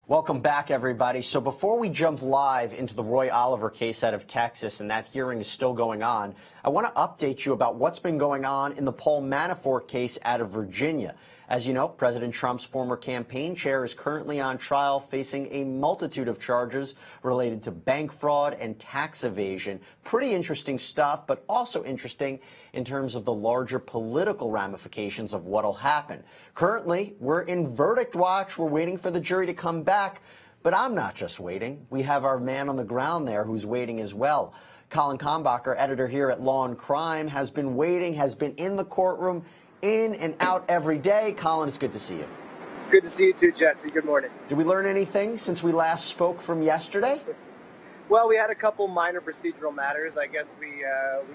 Welcome back, everybody. So before we jump live into the Roy Oliver case out of Texas, and that hearing is still going on, I want to update you about what's been going on in the Paul Manafort case out of Virginia. As you know, President Trump's former campaign chair is currently on trial facing a multitude of charges related to bank fraud and tax evasion. Pretty interesting stuff, but also interesting in terms of the larger political ramifications of what'll happen. Currently, we're in verdict watch. We're waiting for the jury to come back. But I'm not just waiting. We have our man on the ground there who's waiting as well. Colin Kalmbacher, editor here at Law&Crime, has been waiting, has been in the courtroom, in and out every day. Colin, it's good to see you. Good to see you too, Jesse. Good morning. Did we learn anything since we last spoke from yesterday? Well, we had a couple minor procedural matters. I guess we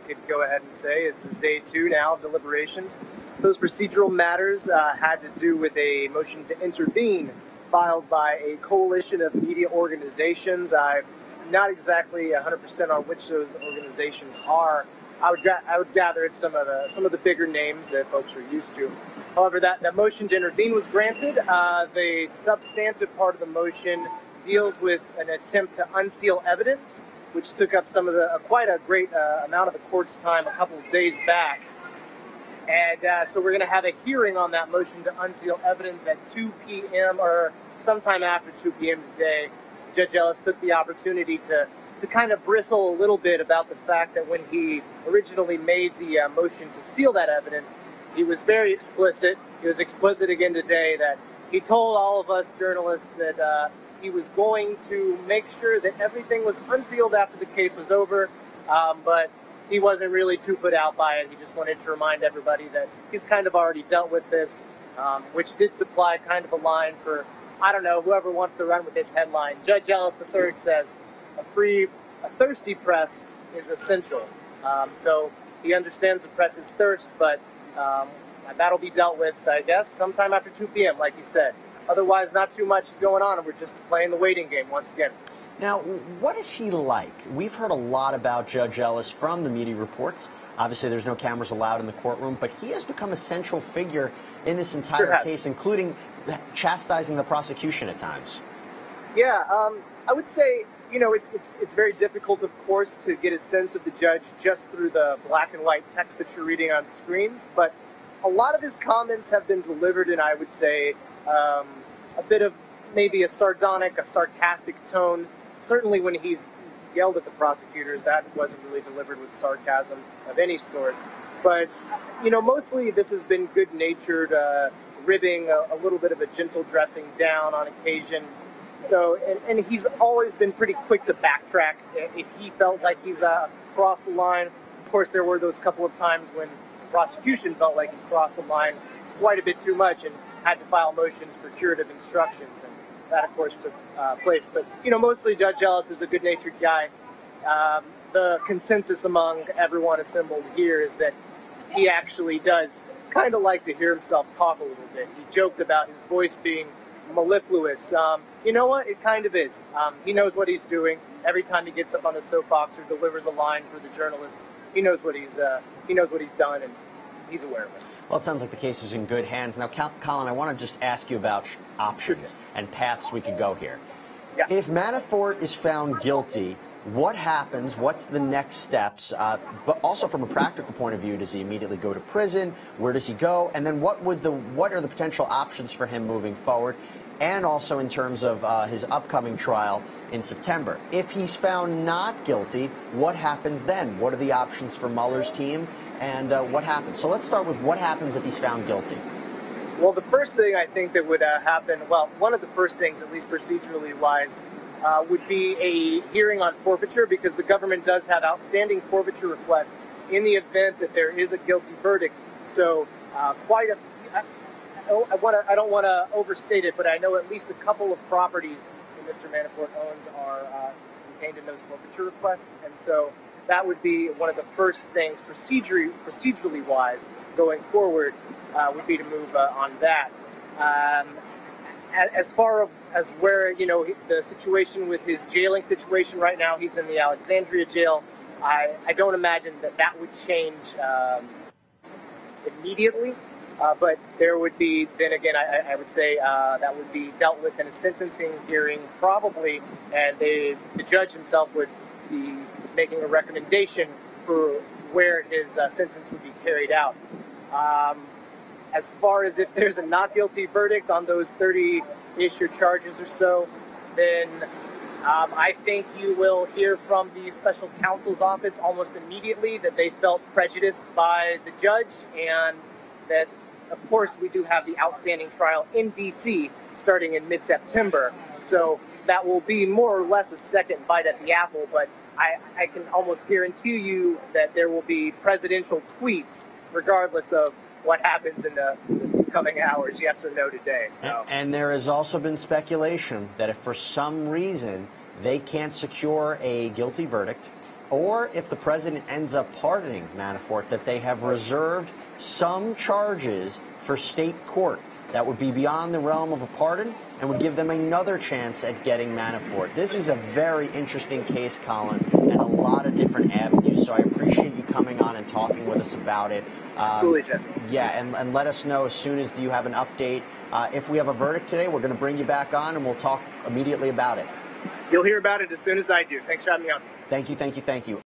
could go ahead and say this is day 2 now of deliberations. Those procedural matters had to do with a motion to intervene filed by a coalition of media organizations. I'm not exactly 100% on which those organizations are. I would gather it's some of the bigger names that folks are used to. However, that motion to intervene was granted. The substantive part of the motion deals with an attempt to unseal evidence, which took up some of quite a great amount of the court's time a couple of days back. And so we're going to have a hearing on that motion to unseal evidence at 2 p.m. or sometime after 2 p.m. today. Judge Ellis took the opportunity to kind of bristle a little bit about the fact that when he originally made the motion to seal that evidence, he was very explicit. He was explicit again today that he told all of us journalists that he was going to make sure that everything was unsealed after the case was over, but he wasn't really too put out by it. He just wanted to remind everybody that he's kind of already dealt with this, which did supply kind of a line for, I don't know, whoever wants to run with this headline. Judge Ellis III says, a thirsty press is essential. So he understands the press's thirst, but that'll be dealt with, I guess, sometime after 2 p.m., like you said. Otherwise, not too much is going on, and we're just playing the waiting game once again. Now, what is he like? We've heard a lot about Judge Ellis from the media reports. Obviously, there's no cameras allowed in the courtroom, but he has become a central figure in this entire case, including chastising the prosecution at times. Yeah, I would say, you know, it's very difficult, of course, to get a sense of the judge just through the black and white text that you're reading on screens. But a lot of his comments have been delivered in, I would say, a bit of maybe a sardonic, a sarcastic tone. Certainly when he's yelled at the prosecutors, that wasn't really delivered with sarcasm of any sort. But, you know, mostly this has been good-natured, ribbing, a little bit of a gentle dressing down on occasion. So, and he's always been pretty quick to backtrack if he felt like he's crossed the line. Of course, there were those couple of times when the prosecution felt like he crossed the line quite a bit too much and had to file motions for curative instructions, and that, of course, took place. But, you know, mostly Judge Ellis is a good-natured guy. The consensus among everyone assembled here is that he actually does kind of like to hear himself talk a little bit. He joked about his voice being mellifluous. You know what? It kind of is. He knows what he's doing. Every time he gets up on the soapbox or delivers a line for the journalists, he knows what he's done, and he's aware of it. Well, it sounds like the case is in good hands. Now, Colin, I want to just ask you about options and paths we could go here. Yeah. If Manafort is found guilty, what happens? What's the next steps? But also from a practical point of view, does he immediately go to prison? Where does he go? And then what are the potential options for him moving forward? And also in terms of his upcoming trial in September. If he's found not guilty, what happens then? What are the options for Mueller's team? And what happens? So let's start with what happens if he's found guilty. Well, the first thing I think that would happen, well, one of the first things, at least procedurally wise, would be a hearing on forfeiture, because the government does have outstanding forfeiture requests in the event that there is a guilty verdict. So I don't want to overstate it, but I know at least a couple of properties that Mr. Manafort owns are contained in those forfeiture requests, and so that would be one of the first things, procedurally wise, going forward, would be to move on that. As far as where, you know, the situation with his jailing situation right now, he's in the Alexandria jail. I don't imagine that would change immediately. But there would be, then again, I would say that would be dealt with in a sentencing hearing probably, and the judge himself would be making a recommendation for where his sentence would be carried out. As far as if there's a not guilty verdict on those 30-ish charges or so, then I think you will hear from the special counsel's office almost immediately that they felt prejudiced by the judge, and that, of course, we do have the outstanding trial in D.C. starting in mid-September. So that will be more or less a second bite at the apple, but I can almost guarantee you that there will be presidential tweets regardless of what happens in the coming hours, yes or no today. So. And there has also been speculation that if for some reason they can't secure a guilty verdict, or if the president ends up pardoning Manafort, that they have reserved some charges for state court that would be beyond the realm of a pardon and would give them another chance at getting Manafort. This is a very interesting case, Colin, and a lot of different avenues, so I appreciate you coming on and talking with us about it. Absolutely, Jesse. Yeah, and let us know as soon as you have an update. If we have a verdict today, we're going to bring you back on, and we'll talk immediately about it. You'll hear about it as soon as I do. Thanks for having me on. Thank you, thank you, thank you.